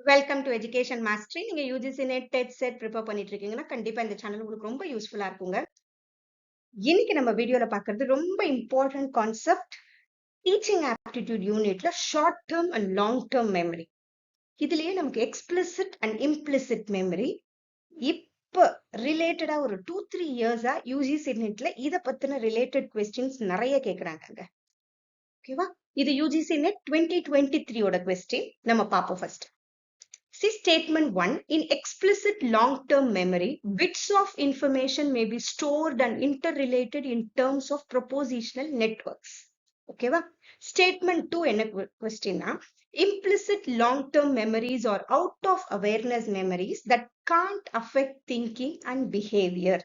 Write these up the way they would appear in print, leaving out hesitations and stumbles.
Welcome to education mastery. நீங்க UGC NET TET SET prepare பண்ணிட்டு இருக்கீங்கன்னா கண்டிப்பா இந்த சேனல் உங்களுக்கு ரொம்ப யூஸ்ஃபுல்லா இருக்குங்க. இன்னைக்கு நம்ம வீடியோல பாக்குறது ரொம்ப இம்பார்ட்டன்ட் கான்செப்ட். டீச்சிங் ஆப்டிடியூட் யூனிட்ல short term and long term memory. இதுலயே நமக்கு எக்ஸ்பிளிசிட் அண்ட் இம்ப்ளிசிட் மெமரி இப்ப ரிலேட்டடா ஒரு 2-3 இயர்ஸா யூஜிசி நெட்ல இத பத்தின ரிலேட்டட் கொஸ்டின்ஸ் நிறைய கேக்குறாங்க. ஓகேவா? இது யூஜிசி நெட் 2023 ஓட கொஸ்டின். நம்ம பாப்போம் first. See statement 1. In explicit long-term memory, bits of information may be stored and interrelated in terms of propositional networks. Okay va? Statement 2 என்ன question na? Implicit long-term memories or out of awareness memories that can't affect thinking and behavior.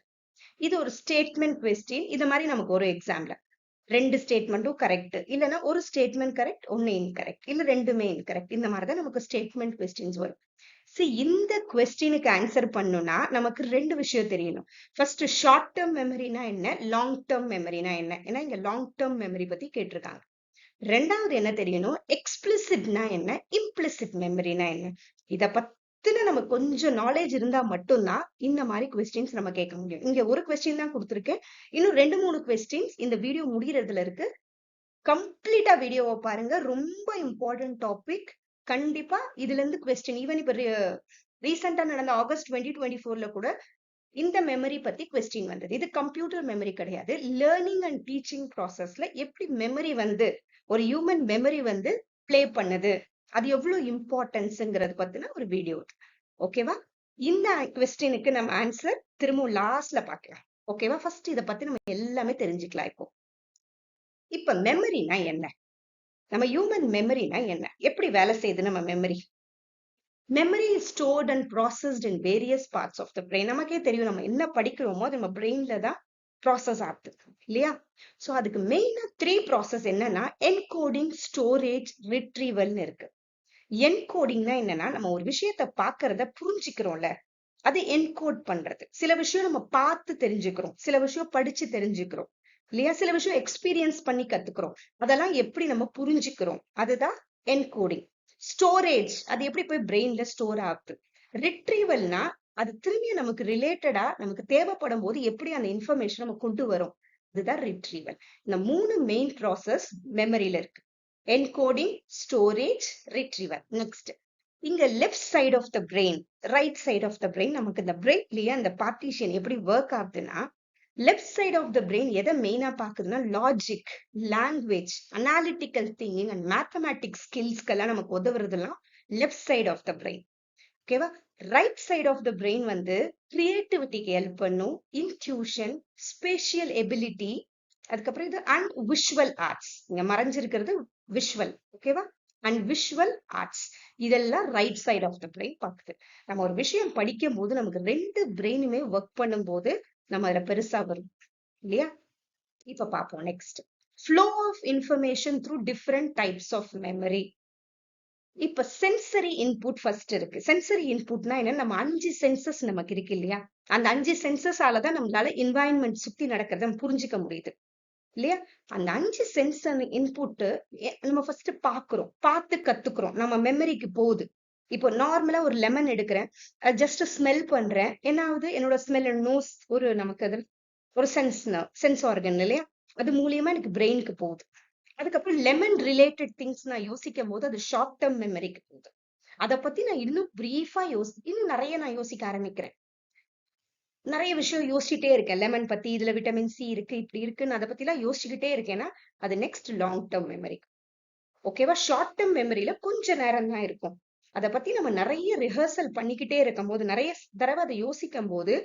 இது ஒரு statement question. இது மாதிரி நமக்கு ஒரு examல. ரெண்டு ஸ்டேட்மெண்ட்டும் correct இல்லைன்னா ஒரு ஸ்டேட்மெண்ட் கரெக்ட் ஒன்னு இன்கரெக்ட் இல்ல ரெண்டுமே இன்கரெக்ட் இந்த மாதிரிதான் நமக்கு ஸ்டேட்மெண்ட் கொஸ்டின்ஸ் வரும். இந்த கொஸ்டினுக்கு ஆன்சர் பண்ணணும்னா நமக்கு ரெண்டு விஷயம் தெரியணும். ஃபர்ஸ்ட் ஷார்ட் டேர்ம் மெமரினா என்ன, லாங் டேர்ம் மெமரினா என்ன, ஏன்னா இங்க லாங் டேர்ம் மெமரி பத்தி கேட்டிருக்காங்க. ரெண்டாவது என்ன தெரியணும், எக்ஸ்பிளிசிட்னா என்ன, இம்ப்ளிசிட் மெமரினா என்ன. இத பத்தின நம்ம கொஞ்சம் நாலேஜ் இருந்தா மட்டும்தான் இந்த மாதிரி கொஸ்டின்ஸ் நம்ம கேட்க முடியும். இங்க ஒரு கொஸ்டின் தான் கொடுத்துருக்கேன், இன்னும் 2-3 கொஸ்டின்ஸ் இந்த வீடியோ முடியறதுல இருக்கு. கம்ப்ளீட்டா வீடியோவை பாருங்க, ரொம்ப இம்பார்ட்டன்ட் டாபிக். கண்டிப்பா இதுல இருந்து கொஸ்டின் ஈவன் இப்ப ரீசெண்டா நடந்த ஆகஸ்ட் 2024ல கூட இந்த மெமரி பத்தி கொஸ்டின் வந்தது. இது கம்ப்யூட்டர் மெமரி கிடையாது, லேர்னிங் அண்ட் டீச்சிங் ப்ராசஸ்ல எப்படி மெமரி வந்து ஒரு ஹியூமன் மெமரி வந்து பிளே பண்ணுது, அது எவ்வளவு இம்பார்ட்டன்ஸ்ங்கிறது பத்தின ஒரு வீடியோ. ஓகேவா? இந்த கொஸ்டினுக்கு நம்ம ஆன்சர் திரும்ப லாஸ்ட்ல பாக்கலாம். ஓகேவா? ஃபர்ஸ்ட் இத பத்தி நம்ம எல்லாமே தெரிஞ்சுக்கலாம். இப்ப மெமரினா என்ன, நம்ம ஹியூமன் மெமரினா என்ன, எப்படி வேலை செய்யுது நம்ம memory. Memory is stored and processed in various parts of the brain. நமக்கே தெரியும், நம்ம என்ன படிக்கிறோமோ அது நம்ம பிரெயின்ல தான் ப்ராசஸ் ஆகுது இல்லையா? சோ அதுக்கு மெயினா 3 ப்ராசஸ் என்னன்னா என்கோடிங், ஸ்டோரேஜ், ரிட்ரீவல்னு இருக்கு. என்கோடிங்னா என்னன்னா நம்ம ஒரு விஷயத்த பாக்குறத புரிஞ்சுக்கிறோம்ல, அது என்கோட் பண்றது. சில விஷயம் நம்ம பார்த்து தெரிஞ்சுக்கிறோம், சில விஷயம் படிச்சு தெரிஞ்சுக்கிறோம் இல்லையா, சில விஷயம் எக்ஸ்பீரியன்ஸ் பண்ணி கத்துக்கிறோம். அதெல்லாம் எப்படி நம்ம புரிஞ்சுக்கிறோம், அதுதான் என்கோடிங். ஸ்டோரேஜ், அது எப்படி போய் பிரெயின்ல ஸ்டோர் ஆகுது. ரிட்ரீவல்னா அது திரும்பி நமக்கு ரிலேட்டடா நமக்கு தேவைப்படும் போது எப்படி அந்த இன்ஃபர்மேஷன் நம்ம கொண்டு வரும், அதுதான் ரிட்ரீவல். இந்த 3 மெயின் ப்ராசஸ் மெமரியில இருக்கு. Encoding, storage, retrieval. நெக்ஸ்ட் இங்க left side of the brain, right side of the brain, நமக்கு இந்த பிரெயின்லயே அந்த பார்ட்டிஷன் எப்படி ஒர்க் ஆகுதுன்னா, left side of the brain எதை மெயினா பாக்குதுன்னா logic, language, analytical thinking and mathematics ஸ்கில்ஸ்க்கெல்லாம் நமக்கு உதவுறதுலாம் left side of the brain. ஓகேவா? Right side of the brain வந்து கிரியேட்டிவிட்டிக்கு ஹெல்ப் பண்ணும், இன்ட்யூஷன், ஸ்பேஷியல் எபிலிட்டி, அதுக்கப்புறம் இது அண்ட் விஷுவல் ஆர்ட்ஸ். இங்க மறைஞ்சிருக்கிறது விஷுவல். ஓகேவா? அண்ட் விஷுவல் ஆர்ட்ஸ் இதெல்லாம் right side of the brain பாக்குது. நம்ம ஒரு விஷயம் படிக்கும் போது நமக்கு ரெண்டு பிரெயினுமே ஒர்க் பண்ணும் போது நம்ம அதுல பெருசா வரும் இல்லையா? இப்ப பாப்போம். Next flow of information through different types of memory. இப்ப சென்சரி இன்புட் ஃபர்ஸ்ட் இருக்கு. சென்சரி இன்புட்னா என்ன, நம்ம 5 சென்சஸ் நமக்கு இருக்கு இல்லையா, அந்த 5 சென்சஸாலதான் நம்மளால என்வாயன்மெண்ட் சுத்தி நடக்கிறத புரிஞ்சுக்க முடியுது இல்லையா? அந்த 5 சென்சர் இன்புட் நம்ம ஃபர்ஸ்ட் பாக்குறோம், பார்த்து கத்துக்கிறோம், நம்ம மெமரிக்கு போகுது. இப்போ நார்மலா ஒரு லெமன் எடுக்கிறேன், ஜஸ்ட் ஸ்மெல் பண்றேன், என்ன ஆகுது, என்னோட ஸ்மெல் நோஸ் ஒரு நமக்கு அது ஒரு சென்ஸ் ஆர்கன் இல்லையா, அது மூலியமா எனக்கு பிரெயினுக்கு போகுது. அதுக்கப்புறம் லெமன் ரிலேட்டட் திங்ஸ் நான் யோசிக்கும் போது அது ஷார்ட் டேர்ம் மெமரிக்கு போகுது. அதை பத்தி நான் இன்னும் பிரீஃபா இன்னும் நிறைய நான் யோசிக்க ஆரம்பிக்கிறேன், நிறைய விஷயம் யோசிச்சுட்டே இருக்கேன். லெமன் பத்தி, இதுல விட்டமின் சி இருக்கு, இப்படி இருக்குன்னு அதை பத்தி எல்லாம் யோசிச்சுக்கிட்டே இருக்கேன்னா அது நெக்ஸ்ட் லாங் டேர்ம் மெமரி. ஓகேவா? ஷார்ட் டேர்ம் மெமரியில கொஞ்ச நேரம் தான் இருக்கும். அதை பத்தி நம்ம நிறைய ரிஹர்சல் பண்ணிக்கிட்டே இருக்கும் போது, நிறைய தடவை அதை யோசிக்கும் போது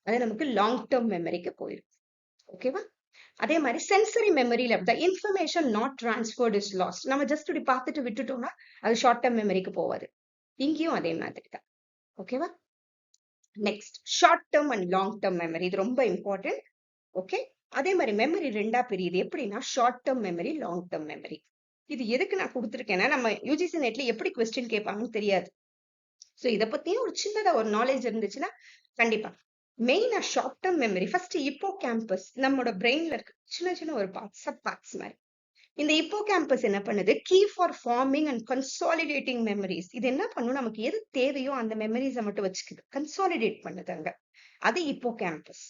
அது நமக்கு லாங் டேர்ம் மெமரிக்கு போயிடும். ஓகேவா? அதே மாதிரி சென்சரி மெமரியில the information not transferred is lost. நம்ம ஜஸ்ட் இப்படி பார்த்துட்டு விட்டுட்டோம்னா அது ஷார்ட் டேர்ம் மெமரிக்கு போவாது. இங்கேயும் அதே மாதிரி தான். ஓகேவா? Next short term and long term memory, இது ரொம்ப இம்பார்ட்டன்ட். ஓகே, அதே மாதிரி மெமரி ரெண்டா பிரியுது. எப்படின்னா short term memory, long term memory. இது எதுக்கு நான் கொடுத்துருக்கேன்னா, நம்ம யூஜிசி நெட்ல எப்படி கொஸ்டின் கேட்பாங்கன்னு தெரியாது. சோ இதை பத்தியும் ஒரு சின்னதா ஒரு நாலேஜ் இருந்துச்சுன்னா கண்டிப்பா. மெயினா ஷார்ட் டேர்ம் மெமரி ஃபர்ஸ்ட் இப்போ கேம்பஸ் நம்மளோட பிரெயின்ல இருக்கு சின்ன சின்ன ஒரு பார்ட்ஸ், சப் பார்ட்ஸ் மாதிரி. இந்த இப்போ கேம்பஸ் என்ன பண்ணுது, key for forming and consolidating memories. இது என்ன பண்ணும், நமக்கு எது தேவையோ அந்த மெமரிஸை மட்டும் வச்சுக்குது, கன்சாலிடேட் பண்ணுது அங்க. அது இப்போ கேம்பஸ்.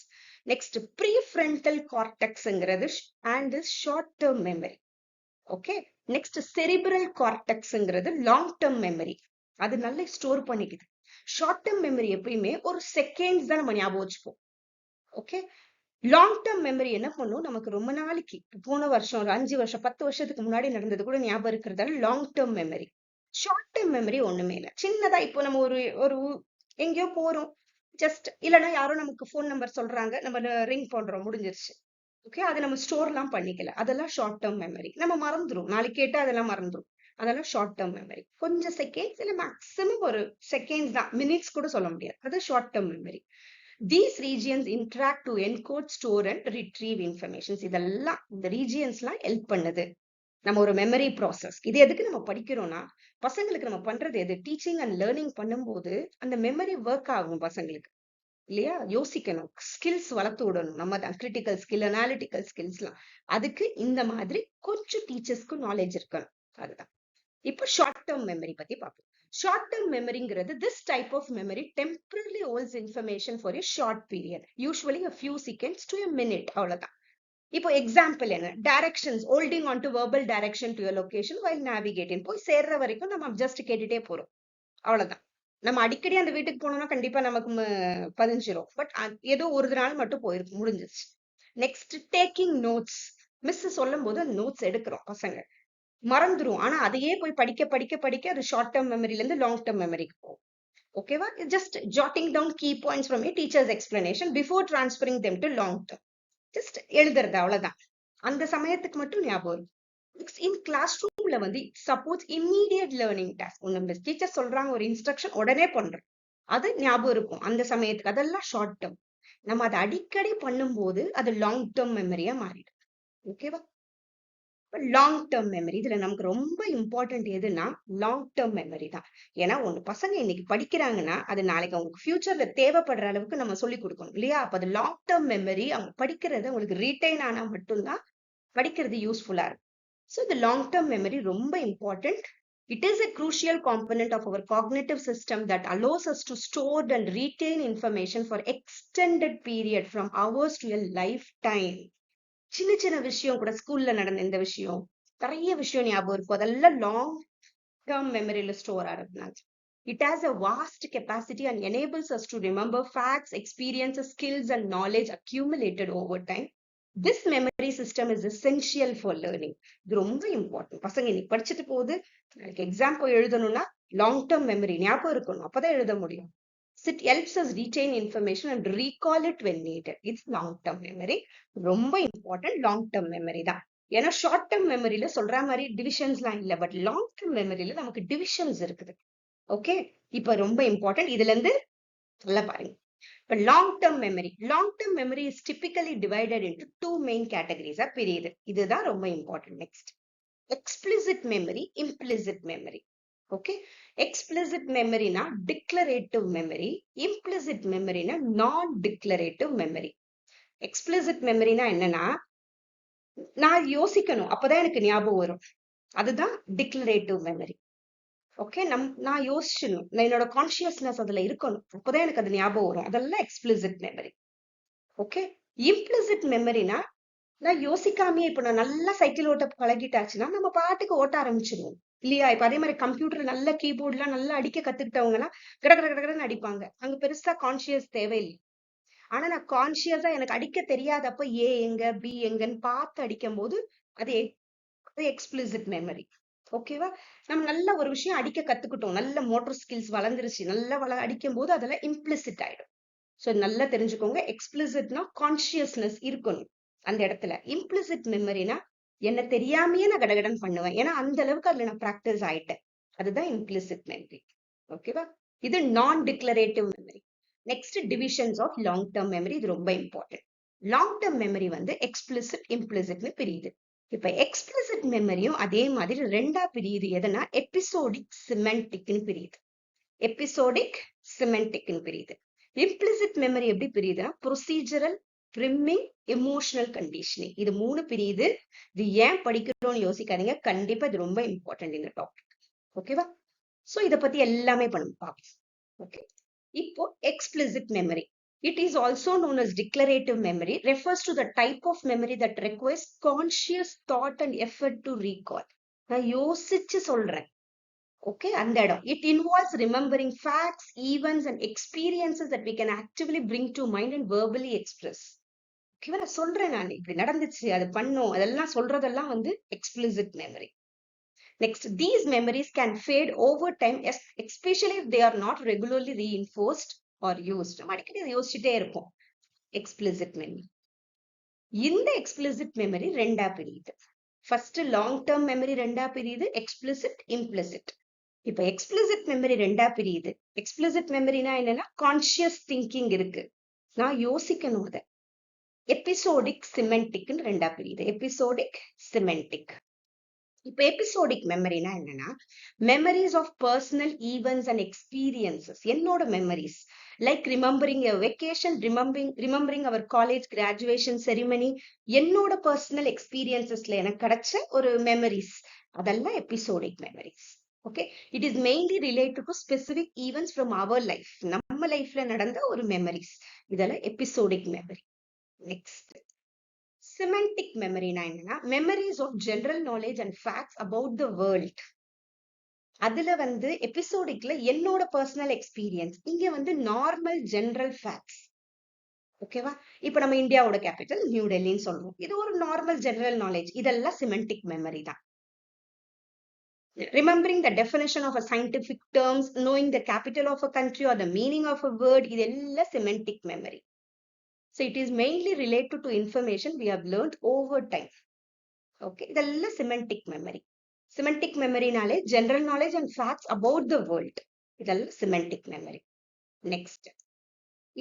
நெக்ஸ்ட் ப்ரீஃப்ரண்டல் கார்டெக்ஸ்ங்கிறது and short term memory. Okay, next cerebral கார்டெக்ஸ்ங்கிறது லாங் டேர்ம் மெமரி. அது நல்லா ஸ்டோர் பண்ணிக்குது. ஷார்ட் டேர்ம் மெமரி எப்பயுமே ஒரு செகண்ட்ஸ் தான் நம்ம ஞாபகம் வச்சுப்போம். ஓகே, லாங் டேர்ம் மெமரி என்ன பண்ணும், நமக்கு ரொம்ப நாளைக்கு, போன வருஷம், ஒரு 5 வருஷம் 10 வருஷத்துக்கு முன்னாடி நடந்தது கூட ஞாபகம் இருக்கிறதால long term memory. Short term memory ஒண்ணுமே இல்லை, சின்னதா இப்போ நம்ம ஒரு ஒரு எங்கேயோ போறோம், ஜஸ்ட் இல்லைன்னா யாரோ நமக்கு போன் நம்பர் சொல்றாங்க, நம்ம ரிங் பண்றோம், முடிஞ்சிருச்சு. ஓகே, அதை நம்ம ஸ்டோர்லாம் பண்ணிக்கல, அதெல்லாம் ஷார்ட் டேர்ம் மெமரி. நம்ம மறந்துடும், நாளைக்கு கேட்டா அதெல்லாம் மறந்துடும். அதெல்லாம் ஷார்ட் டேர்ம் மெமரி. கொஞ்சம் செகண்ட்ஸ் இல்ல மேக்ஸிமம் ஒரு செகண்ட்ஸ் தான், மினிட்ஸ் கூட சொல்ல முடியாது, அது short term memory. These regions interact to encode, store and retrieve information. இதெல்லாம் இந்த ரீஜியன்ஸ்லாம் ஹெல்ப் பண்ணுது நம்ம ஒரு மெமரி ப்ராசஸ். இது எதுக்கு நம்ம படிக்கிறோம்னா, பசங்களுக்கு நம்ம பண்றது எது, டீச்சிங் அண்ட் லேர்னிங் பண்ணும்போது அந்த மெமரி ஒர்க் ஆகும் பசங்களுக்கு, இல்லையா? யோசிக்கணும், ஸ்கில்ஸ் வளர்த்து விடணும். நம்ம தான் கிரிட்டிக்கல் ஸ்கில், அனாலிட்டிக்கல் ஸ்கில்ஸ்லாம். அதுக்கு இந்த மாதிரி கொஞ்சம் டீச்சர்ஸ்க்கு நாலேஜ் இருக்கணும். அதுதான். இப்போ ஷார்ட் டேர்ம் மெமரி பத்தி பார்ப்போம். ஷார்ட் டேர்ம் மெமரிங்கிறது this type of memory temporarily holds information for a short period, usually a few seconds to a minute. அவ்வளவுதான். இப்போ எக்ஸாம்பிள் என்ன, directions, holding on to verbal direction to your location while navigating. போய் சேர்ற வரைக்கும் நம்ம just கேட்டுட்டே போறோம், அவ்வளவுதான். நம்ம அடிக்கடி அந்த வீட்டுக்கு போனோம்னா கண்டிப்பா நமக்கு பதிஞ்சிரும். பட் ஏதோ ஒரு நாள் மட்டும் போயிருக்கு, முடிஞ்சிருச்சு. Next taking notes. மிஸ் சொல்லும் போது அந்த நோட்ஸ் எடுக்கிறோம், பசங்க மறந்துரும். ஆனா அதையே போய் படிக்க படிக்க படிக்க அது ஷார்ட் டேர்ம் மெமரில இருந்து லாங் டேர்ம் மெமரிக்கு போகும். ஓகேவா? Just jotting down key points from a teacher's explanation before transferring them to long term. Just எழுதுறது, அவ்வளவுதான். அந்த சமயத்துக்கு மட்டும் ஞாபகம் இருக்கும். இன் கிளாஸ் ரூம்ல வந்து சப்போஸ் இம்மீடியட் லேர்னிங் டாஸ்க், ஒண்ணு டீச்சர் சொல்றாங்க ஒரு இன்ஸ்ட்ரக்ஷன், உடனே பண்றோம், அது ஞாபகம் இருக்கும் அந்த சமயத்துக்கு, அதெல்லாம் ஷார்ட் டேர்ம். நம்ம அதை அடிக்கடி பண்ணும்போது அது லாங் டேர்ம் மெமரியா மாறிடும். ஓகேவா? லாங் டேர்ம் மெமரி, இதுல நமக்கு ரொம்ப இம்பார்ட்டன்ட் எதுனா லாங் டேர்ம் மெமரி தான். ஏன்னா ஒண்ணு பசங்க இன்னைக்கு படிக்கிறாங்கன்னா அது நாளைக்கு அவங்களுக்கு ஃபியூச்சர்ல தேவைப்படுற அளவுக்கு நம்ம சொல்லி கொடுக்கணும், இல்லையா? அப்ப அது லாங் டேர்ம் மெமரி, அவங்க படிக்கிறது அவங்களுக்கு ரீட்டைன் ஆனா மட்டும்தான் படிக்கிறது யூஸ்ஃபுல்லா இருக்கும். ஸோ இந்த லாங் டேர்ம் மெமரி ரொம்ப important. It is a crucial component of our cognitive system that allows us to store and retain information for extended period from hours to a lifetime. சின்ன சின்ன விஷயம் கூட, ஸ்கூல்ல நடந்த இந்த விஷயம், நிறைய விஷயம் ஞாபகம் இருக்கும், அதெல்லாம் லாங் டேர்ம் மெமரியில ஸ்டோர் ஆகிறதுனால. It has a vast capacity and enables us to remember facts, experiences, skills and knowledge accumulated over time. This memory system is essential for learning. இது ரொம்ப இம்பார்ட்டன்ட். பசங்க இன்னைக்கு படிச்சுட்டு போகுது, நாளைக்கு எக்ஸாம் போய் எழுதணும்னா லாங் டேர்ம் மெமரி ஞாபகம் இருக்கணும், அப்பதான் எழுத முடியும். It helps us retain information and recall it when needed. It's long term memory. ரொம்ப இம்பார்ட்டன்ட் லாங் டேர்ம் மெமரி தான். ஏன்னா ஷார்ட் டேர்ம் மெமரியில சொல்ற மாதிரி டிவிஷன்ஸ்லாம் இல்ல, பட் லாங் டேர்ம் மெமரியில நமக்கு டிவிஷன்ஸ் இருக்குது. ஓகே, இப்ப ரொம்ப இம்பார்ட்டன்ட், இதுல இருந்து நல்லா பாருங்க. இப்ப long term memory is typically divided into 2 main கேட்டகரிஸா பிரியுது. இதுதான் ரொம்ப important. Next, explicit memory, implicit memory. Okay, explicit மெமரினா டிக்ளரேட்டிவ் மெமரி, இம்ப்ளிசிட் மெமரினா நான் டிக்ளரேட்டிவ் மெமரி. எக்ஸ்பிளிசிட் மெமரினா என்னன்னா, நான் யோசிக்கணும் அப்பதான் எனக்கு ஞாபகம் வரும், அதுதான் டிக்ளரேட்டிவ் மெமரி. ஓகே, நான் யோசிச்சணும், என்னோட கான்சியஸ்னஸ் அதுல இருக்கணும், அப்பதான் எனக்கு அது ஞாபகம் வரும், அதெல்லாம் எக்ஸ்பிளிசிட் மெமரி. ஓகே, இம்ப்ளிசிட் மெமரினா நான் யோசிக்காமயே, இப்ப நான் நல்லா சைக்கிள் ஓட்ட பழகிட்டாச்சுன்னா நம்ம பாட்டுக்கு ஓட்ட ஆரம்பிச்சிருவோம், இல்லையா? இப்ப அதே மாதிரி கம்ப்யூட்டர் நல்ல கீபோர்ட்லாம் நல்லா அடிக்க கத்துக்கிட்டவங்கன்னா கடகடன்னு அடிப்பாங்க, அங்க பெருசா கான்சியஸ் தேவையில்லை. ஆனா நான் கான்சியஸா எனக்கு அடிக்க தெரியாதப்ப ஏ எங்க பி எங்கன்னு பார்த்து அடிக்கும் போது அது எக்ஸ்பிளிசிட் மெமரி. ஓகேவா? நம்ம நல்ல ஒரு விஷயம் அடிக்க கத்துக்கிட்டோம், நல்ல மோட்டர் ஸ்கில்ஸ் வளர்ந்துருச்சு, நல்லா அடிக்கும் போது அதெல்லாம் இம்ப்ளிசிட் ஆயிடும். சோ நல்லா தெரிஞ்சுக்கோங்க, எக்ஸ்பிளிசிட்னா கான்சியஸ்னஸ் இருக்கணும் அந்த இடத்துல. இம்ப்ளிசிட் மெமரினா என்ன தெரியாமையே நான் கடகடன் பண்ணுவேன், ஏன்னா அந்த அளவுக்கு அதுல நான் பிராக்டிஸ் ஆயிட்டேன், அதுதான் இம்ப்ளிசிட் மெமரி. ஓகேவா? இது non declarative memory. Next, divisions of long term memory. இது ரொம்ப இம்பார்ட்டன்ட். லாங் டேர்ம் மெமரி வந்து எக்ஸ்பிளிசிட், இம்ப்ளிசிட்னு பிரியுது. இப்ப எக்ஸ்பிளிசிட் மெமரியும் அதே மாதிரி ரெண்டா பிரியுது. எதுனா எபிசோடிக், சிமெண்டிக்னு பிரியுது. எபிசோடிக், சிமெண்டிக்னு பிரியுது. இம்ப்ளிசிட் மெமரி எப்படி பிரியுதுன்னா ப்ரொசீஜரல், பிரிம்மிங், எமோஷனல் கண்டிஷனிங். இது 3 பிரியுது. இது ஏன் படிக்கிறோம்னு யோசிக்காதீங்க. கண்டிப்பா இது ரொம்ப இம்பார்ட்டன்ட் இந்த டாபிக். ஓகேவா? சோ இத பத்தி எல்லாமே பார்ப்போம். ஓகே. இப்போ explicit memory. It is also known as declarative memory, refers to the type of memory that requires conscious thought and effort to recall. நான் யோசிச்சு சொல்றேன். Okay, அந்த இடம். It involves remembering facts, events and experiences that we can actively bring to mind and verbally express. Okay, நான் சொல்றேன், நான் இப்படி நடந்துச்சு, அது பண்ணோம், அதெல்லாம் சொல்றதெல்லாம் explicit memory. Next, these memories can fade over time, especially if they are not regularly reinforced or used. நம்ம அடிக்கடி அதை யோசிச்சுட்டே இருப்போம். Explicit memory. இந்த explicit memory ரெண்டா பிரியுது. First, long term memory ரெண்டா பிரியுது, explicit, implicit. இப்ப explicit memory ரெண்டா பிரியுது. Explicit memoryனா என்னன்னா கான்சியஸ் திங்கிங் இருக்கு, நான் யோசிக்கணும் அத. எபிசோடிக், சிமெண்டிக்னு ரெண்டா பிரியுது. Episodic, semantic. இப்ப எபிசோடிக் மெமரினா என்னன்னா memories of personal events and experiences. என்னோட memories like remembering a vacation, remembering our college graduation ceremony, என்னோட பர்சனல் எக்ஸ்பீரியன்சஸ்ல எனக்கு கிடைச்ச ஒரு மெமரிஸ், அதெல்லாம் episodic memories. Okay, it is mainly related to specific events from our life. நம்ம லைஃப்ல நடந்த ஒரு மெமரிஸ், இதெல்லாம் எபிசோடிக் மெமரி. நெக்ஸ்ட், சிமெண்டிக் மெமரினா என்னன்னா memories of general knowledge and facts about the world. அதுல எபிசோடிக்ல என்னோட பர்சனல் எக்ஸ்பீரியன்ஸ், இங்க நார்மல் ஜெனரல் ஃபேக்ட்ஸ். ஓகேவா? இப்ப நம்ம இந்தியாவோட கேபிட்டல் நியூ டெல்லின்னு சொல்றோம், இது ஒரு நார்மல் ஜெனரல் நாலேஜ். இதெல்லாம் சிமெண்டிக் மெமரி தான். Remembering the definition of a scientific terms, knowing the capital of a country or the meaning of a word, இதெல்லாம் semantic memory. So it is mainly related to information we have learned over time. Okay, இதெல்லாம் semantic memory. Semantic memory நாலே general knowledge and facts about the world. இதெல்லாம் semantic memory. Next,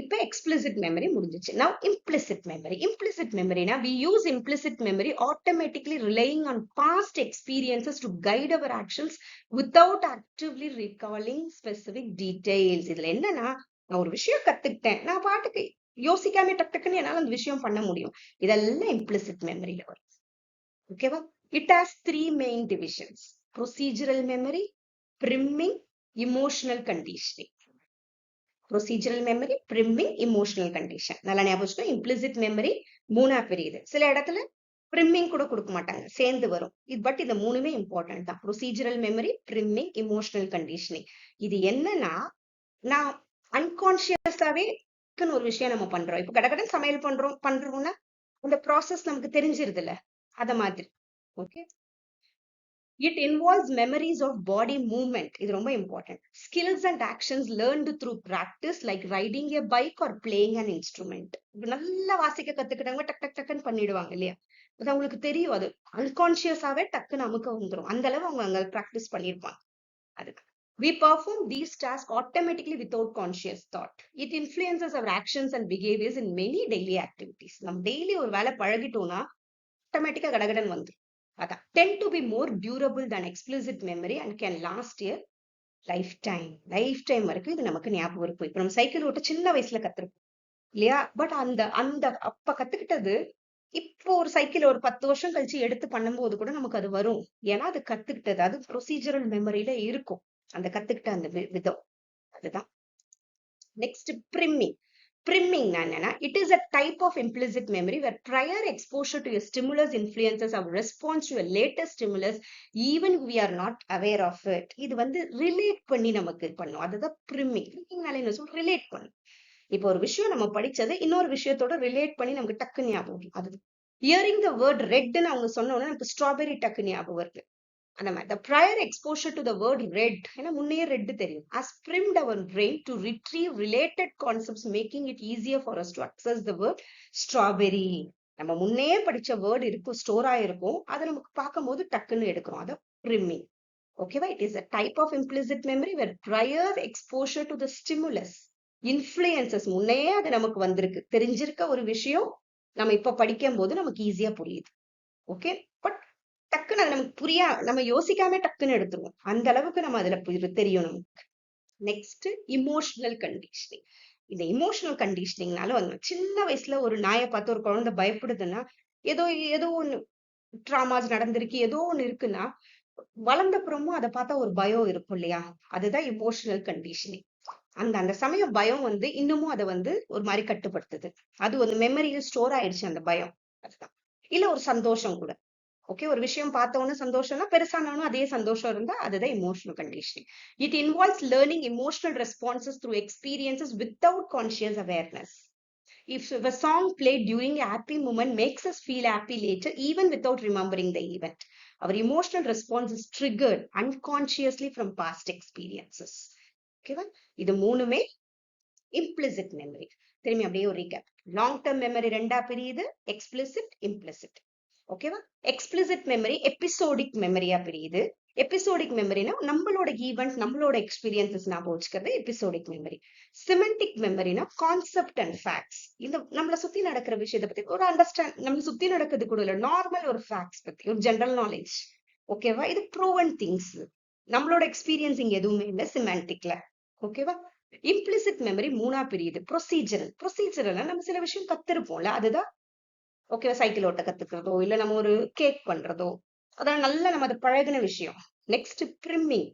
இப்ப explicit memory முடிஞ்சிச்சு. Now implicit memory. Implicit memory na we use implicit memory automatically relying on past experiences to guide our actions without actively recalling specific details. இதுல என்னன்னா நான் ஒரு விஷயம் கத்துக்கிட்டேன், நான் பாட்டுக்கு யோசிக்காம டக்குன்னு என்னால அந்த விஷயம் பண்ண முடியும். இதெல்லாம் implicit memoryல வரும். ஓகேவா? It has 3 main divisions: procedural memory, priming, emotional conditioning. Procedural memory, priming, emotional condition. நல்லா ஞாபகம். implicit memory மூணா பிரியுது. சில இடத்துல priming கூட கொடுக்க மாட்டாங்க, சேர்ந்து வரும். பட் இந்த மூணுமே இம்பார்ட்டன்ட் தான். procedural memory, priming, emotional conditioning. இது என்னன்னா நான் அன்கான்சியஸாவே ஒரு விஷயம் நம்ம பண்றோம். இப்ப கடகடன் சமையல் பண்றோம்னா அந்த ப்ராசஸ் நமக்கு தெரிஞ்சிருது இல்ல, அத மாதிரி. Okay, it involves memories of body movement. இது ரொம்ப important. Skills and actions learned through practice, like riding a bike or playing an instrument. நல்லா வாசிக்க கத்துக்கிட்டவங்க டக் டக் டக்குன்னு பண்ணிடுவாங்க இல்லையா? அது அவங்களுக்கு தெரியும், அது அன்கான்சியஸாவே டக்கு நமக்கு வந்துரும். அந்த அளவு அவங்க அங்க பிராக்டிஸ் பண்ணிருப்பாங்க. அதுக்கு we perform these tasks automatically without conscious thought. It influences our actions and behaviors in many daily activities. நம்ம டெய்லி ஒரு வேலை பழகிட்டோம்னா ஆட்டோமேட்டிக்கா கடகடன் வந்துரும். அதான் tend to be more durable than explicit memory and can last a lifetime. Life வரைக்கும் இது நமக்கு ஞாபகம் இருக்கும். இப்ப நம்ம சைக்கிள் ஓட்ட சின்ன வயசுல கத்துருப்போம் இல்லையா? பட் அந்த அப்ப கத்துக்கிட்டது இப்போ ஒரு சைக்கிள் ஒரு 10 வருஷம் கழிச்சு எடுத்து பண்ணும்போது கூட நமக்கு அது வரும். ஏன்னா அது கத்துக்கிட்டது, அது ப்ரொசீஜரல் மெமரியில இருக்கும், அந்த கத்துக்கிட்ட அந்த விதம். அதுதான். Next, brimming. Priming என்னன்னா it is a type of implicit memory where prior exposure to a stimulus influences our response to a later stimulus even if we are not aware of it. இது relate பண்ணி நமக்கு பண்ணும், அதுதான் priming. primingனால என்ன சொல்றோம்? Relate பண்ணும். இப்போ ஒரு விஷயம் நம்ம படிச்சது இன்னொரு விஷயத்தோட ரிலேட் பண்ணி நமக்கு டக்கு ஞாபகம். அது hearing the word redன்னு அவங்க சொன்ன உடனே நமக்கு ஸ்ட்ராபெரி டக்கு ஞாபகம் வருது. அந்த மாதிரி the prior exposure to the word red, ஏன்னா முன்னையே ரெட் தெரியும், has primed our brain to retrieve related concepts, making it easier for us to access the word strawberry. நம்ம முன்னையே படிச்ச வேர்ட் இருக்கும், ஸ்டோர் ஆயிருக்கும், அதை நமக்கு பார்க்கும் போது டக்குன்னு எடுக்கிறோம். அதை priming. ஓகேவா? it is a type of implicit memory where prior exposure to the stimulus influences, முன்னையே அது நமக்கு வந்திருக்கு, தெரிஞ்சிருக்க ஒரு விஷயம் நம்ம இப்ப படிக்கும் போது நமக்கு ஈஸியா புரியுது. ஓகே, பட் டக்குன்னு அது நமக்கு நம்ம யோசிக்காம டக்குன்னு எடுத்துருவோம். அந்த அளவுக்கு நம்ம அதுல தெரியும் நமக்கு. Next, emotional conditioning. இந்த இமோஷனல் கண்டிஷனிங்னால வந்து சின்ன வயசுல ஒரு நாயை பார்த்து ஒரு குழந்தை பயப்படுதுன்னா ஏதோ ஏதோ ஒண்ணு ட்ராமாஸ் நடந்திருக்கு, ஏதோ ஒண்ணு இருக்குன்னா வளர்ந்த அப்புறமும் அதை பார்த்தா ஒரு பயம் இருக்கும் இல்லையா? அதுதான் இமோஷனல் கண்டிஷனிங். அந்த அந்த சமயம் பயம் வந்து இன்னமும் அதை வந்து ஒரு மாதிரி கட்டுப்படுத்துது. அது வந்து மெமரியில ஸ்டோர் ஆயிடுச்சு அந்த பயம். அதுதான். இல்ல ஒரு சந்தோஷம் கூட. ஓகே, ஒரு விஷயம் பார்த்தோன்னு சந்தோஷம்னா பெருசானாலும் அதே சந்தோஷம் இருந்தா அதுதான் emotional conditioning. It involves learning emotional responses through experiences without conscious awareness. If a song played during a happy moment makes us feel happy later, even without remembering the event, our emotional response is triggered unconsciously from past experiences. ஓகேவா? இது மூணுமே implicit memory. திரும்பி அப்படியே ஒரு recap. Long term memory ரெண்டா பிரியுது, explicit, implicit. ஓகேவா? explicit memory episodic memory-ஆ பிரியுது. எபிசோடிக் மெமரினா நம்மளோட ஈவெண்ட், நம்மளோட எக்ஸ்பீரியன்சஸ் ஞாபகம் வச்சுக்கிறது எபிசோடிக் மெமரி. சிமெண்டிக் மெமரினா கான்செப்ட் அண்ட் ஃபேக்ட்ஸ். இந்த நம்மளை சுத்தி நடக்கிற விஷயத்தை பத்தி ஒரு அண்டர்ஸ்டாண்ட், நம்ம சுத்தி நடக்கிறது கூட இல்ல, நார்மல் ஒரு ஃபேக்ட்ஸ் பத்தி ஒரு ஜெனரல் நாலேஜ். ஓகேவா? இது ப்ரூவன் திங்ஸ். நம்மளோட எக்ஸ்பீரியன்ஸ் இங்க எதுவுமே இல்லை சிமெண்டிக்ல. ஓகேவா? இம்ப்ளிசிட் மெமரி மூணா பிரியுது. ப்ரொசீஜரல். ப்ரொசீஜரல் நம்ம சில விஷயம் கத்திருப்போம்ல, அதுதான் ஓகேவா? சைக்கிள் ஓட்ட கத்துக்கிறதோ இல்ல நம்ம ஒரு கேக் பண்றதோ, அதான் நல்லா நம்ம அதை பழகின விஷயம். Next brimming.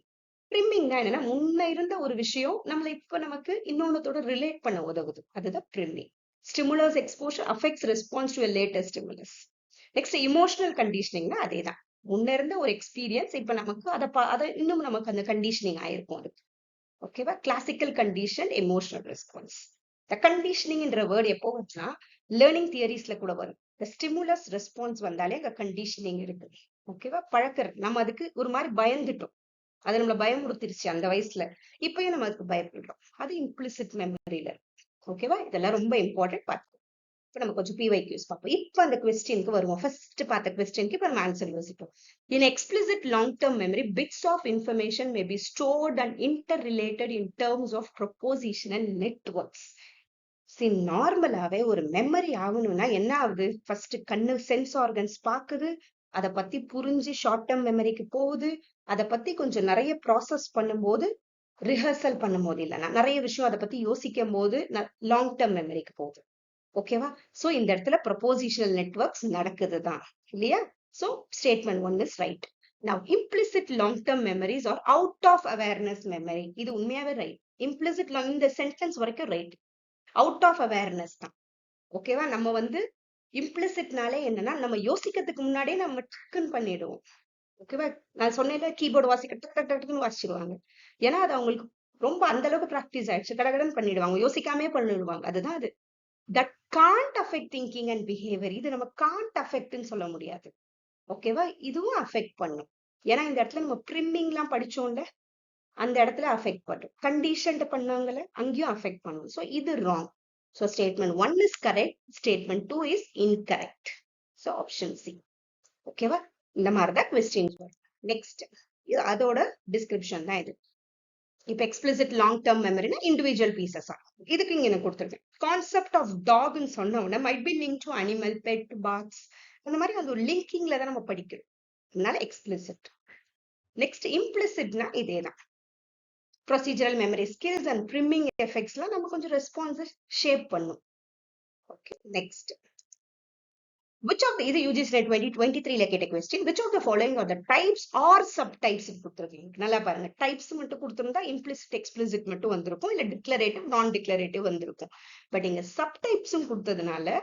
பிரிம்மிங்னா என்னன்னா முன்ன இருந்த ஒரு விஷயம் நம்மள இப்ப நமக்கு இன்னொன்னத்தோட ரிலேட் பண்ண உதவுது. அதுதான் priming. Stimulus exposure affects response to latest stimulus. Next emotional கண்டிஷனிங்னா அதேதான். முன்ன இருந்த ஒரு எக்ஸ்பீரியன்ஸ் இப்ப நமக்கு அதை இன்னும் நமக்கு அந்த கண்டிஷனிங் ஆயிருக்கும் அதுக்கு. ஓகேவா? Classical condition emotional response. இந்த கண்டிஷனிங்ன்ற வேர்ட் எப்போ வந்துச்சுன்னா லேர்னிங் தியரிஸ்ல கூட வரும். இந்த ஸ்டிமுலஸ் ரெஸ்பான்ஸ் வந்தாலே அங்க கண்டிஷனிங் இருக்கு. ஓகேவா? பழக்கிறது. நம்ம அதுக்கு ஒரு மாதிரி பயந்துட்டோம், அது நம்மள பயமுறுத்திருச்சு அந்த வயசுல, இப்பயும் நம்ம அதுக்கு பயப்படுறோம். அது இம்ப்ளிசிட் மெமரியில. ஓகேவா? இதெல்லாம் ரொம்ப இம்பார்ட்டன்ட் பார்த்து. இப்ப நம்ம கொஞ்சம் PYQs பார்ப்போம். இப்ப அந்த கொஸ்டினுக்கு வருவோம். ஃபர்ஸ்ட் பார்த்த கொஸ்டினுக்கு இப்ப நம்ம ஆன்சர் யோசிப்போம். In explicit long-term memory, bits of information may be stored and interrelated in terms of proposition and networks. நார்மலாவே ஒரு மெமரி ஆகணும்னா என்ன ஆகுது? ஃபர்ஸ்ட் கண்ணு சென்ஸ் ஆர்கன்ஸ் பாக்குது, அதை பத்தி புரிஞ்சு ஷார்ட் டேர்ம் மெமரிக்கு போகுது, அதை பத்தி கொஞ்சம் நிறைய ப்ராசஸ் பண்ணும்போது, ரிஹர்சல் பண்ணும்போது இல்லைன்னா நிறைய விஷயம் அதை பத்தி யோசிக்கும் போது லாங் டேர்ம் மெமரிக்கு போகுது. ஓகேவா? சோ இந்த இடத்துல ப்ரொபோசிஷனல் நெட்வொர்க்ஸ் நடக்குதுதான் இல்லையா? So statement 1 is right. Now implicit long term memories or out of awareness memory. இது உண்மையாவே ரைட். implicit இந்த சென்டென்ஸ் வரைக்கும் ரைட். அவுட் ஆஃப் அவேர்னஸ் தான். ஓகேவா? நம்ம வந்து இம்ப்ளிசிட்னாலே என்னன்னா நம்ம யோசிக்கிறதுக்கு முன்னாடியே நம்ம டக்குன்னு பண்ணிடுவோம். ஓகேவா? நான் சொன்னேன்ல கீபோர்டு வாசிக்க டக்குன்னு வாசிச்சிருவாங்க. ஏன்னா அது அவங்களுக்கு ரொம்ப அந்த அளவுக்கு ப்ராக்டிஸ் ஆயிடுச்சு. கடகடன்னு பண்ணிடுவாங்க, யோசிக்காமே பண்ணிடுவாங்க. அதுதான் அது. That can't affect thinking and behaviour. இது நம்ம காண்ட் அஃபெக்ட்னு சொல்ல முடியாது. ஓகேவா? இதுவும் அஃபெக்ட் பண்ணும். ஏன்னா இந்த இடத்துல நம்ம பிரிம்மிங்லாம் படிச்சோம்ல, அந்த இடத்துல அஃபெக்ட் பண்ணும். கண்டிஷன்ட் பண்ணவங்கள அங்கேயும் அஃபெக்ட் பண்ணும். ஸோ இது wrong. So statement 1 is correct, statement 2 is incorrect. So option C. ஓகேவா? இந்த மாதிரி தான் கொஸ்டின்ஸ் வரும். நெக்ஸ்ட் அதோட டிஸ்கிரிப்ஷன் தான் இது. இப்போ எக்ஸ்பிளிசிட் லாங் டேர்ம் மெமரினா இண்டிவிஜுவல் பீசஸா, இதுக்கு இங்க நான் கொடுத்துருக்கேன். கான்செப்ட் ஆஃப் டாக்னு சொன்ன உடனே might be link to animal, pet, box, அந்த மாதிரி அந்த ஒரு லிங்கிங்ல தான் நம்ம படிக்கிறோம். அதனால எக்ஸ்பிளிசிட். நெக்ஸ்ட் இம்ப்ளிசிட்னா இதேதான். Procedural memory skills and priming எஃபெக்ட்ஸ்லாம் நம்ம கொஞ்சம் ரெஸ்பான்ஸ் ஷேப் பண்ணும். Okay, next. Which of the இது UGC 2023ல கேட்ட question. Which of the following are the types or subtypes கொடுத்துருக்கீங்க? நல்லா பாருங்க. டைப்ஸ் மட்டும் கொடுத்திருந்தா இம்ப்ளிசிட் எக்ஸ்பிளிசிட் மட்டும் வந்திருக்கும், இல்ல டிக்ளரேட்டிவ் நான் டிக்ளரேட்டிவ் வந்திருக்கும். பட் இங்க சப்டைப்ஸும் கொடுத்ததுனால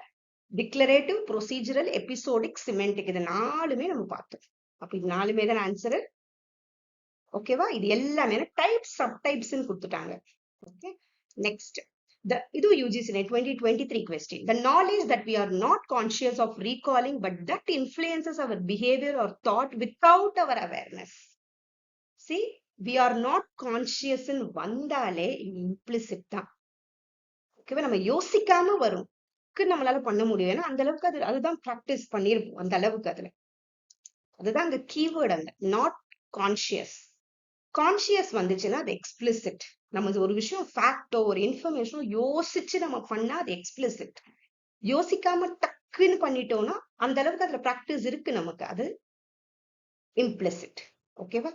டிக்ளரேட்டிவ், ப்ரொசீஜரல், எபிசோடிக், சிமெண்டிக் இது நாலுமே நம்ம பார்த்தோம். அப்ப இது நாலுமே தான் ஆன்சர். ஓகேவா? இது எல்லாமே டைப்ஸ் சப்டைப்ஸ்னு கொடுத்துட்டாங்க. Okay, next. இது UGC 2023 question. The knowledge that we are not conscious of recalling but that influences our behavior or thought without our awareness. See, we are not conscious in வந்தாலே implicit தான். ஓகேவா? நம்ம யோசிக்காம வரும் நம்மளால பண்ண முடியும். ஏன்னா அந்த அளவுக்கு அதுதான் பிராக்டிஸ் பண்ணிருப்போம். அந்த அளவுக்கு அதுதான் அந்த கீவேர்ட். அந்த நாட் கான்சியஸ். கான்சியஸ் வந்துச்சுன்னா அது எக்ஸ்பிளிசிட். நம்ம ஒரு விஷயம் ஃபேக்டோ ஒரு இன்ஃபர்மேஷனோ யோசிச்சு நம்ம பண்ணா அது எக்ஸ்பிளிசிட். யோசிக்காம டக்குன்னு பண்ணிட்டோம்னா அந்த அளவுக்கு அதுல பிராக்டிஸ் இருக்கு நமக்கு, அது இம்ப்ளிசிட். ஓகேவா?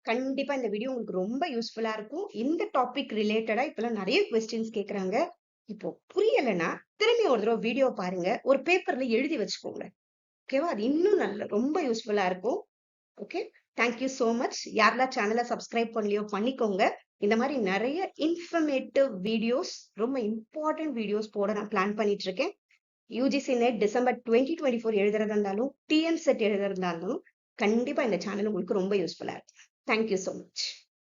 கண்டிப்பா இந்த வீடியோ உங்களுக்கு ரொம்ப யூஸ்ஃபுல்லா இருக்கும். இந்த டாபிக் ரிலேட்டடா இப்பலாம் நெறைய கொஸ்டின்ஸ் கேட்கறாங்க. இப்போ புரியலன்னா, திரும்பி ஒரு தடவ வீடியோ பாருங்க. ஒரு பேப்பர்ல எழுதி வச்சுக்கோங்க. ஓகேவா? அது இன்னும் ரொம்ப யூஸ்ஃபுல்லா இருக்கும். Okay. Thank you so much. யாரெல்லாம் சேனல சப்ஸ்கிரைப் பண்ணலையோ பண்ணிக்கோங்க. இந்த மாரி நெறைய இன்ஃபர்மேட்டிவ் வீடியோஸ், ரொம்ப இம்பார்ட்டன்ட் வீடியோஸ் போட நான் பிளான் பண்ணிட்டு இருக்கேன். யுஜிசி நெட் டிசம்பர் 2024 எழுதுறதா இருந்தாலும், டிஎன் செட் எழுதுறதா இருந்தாலும், கண்டிப்பா இந்த சேனல் உங்களுக்கு ரொம்ப யூஸ்ஃபுல்லா இருக்கும். Thank you so much.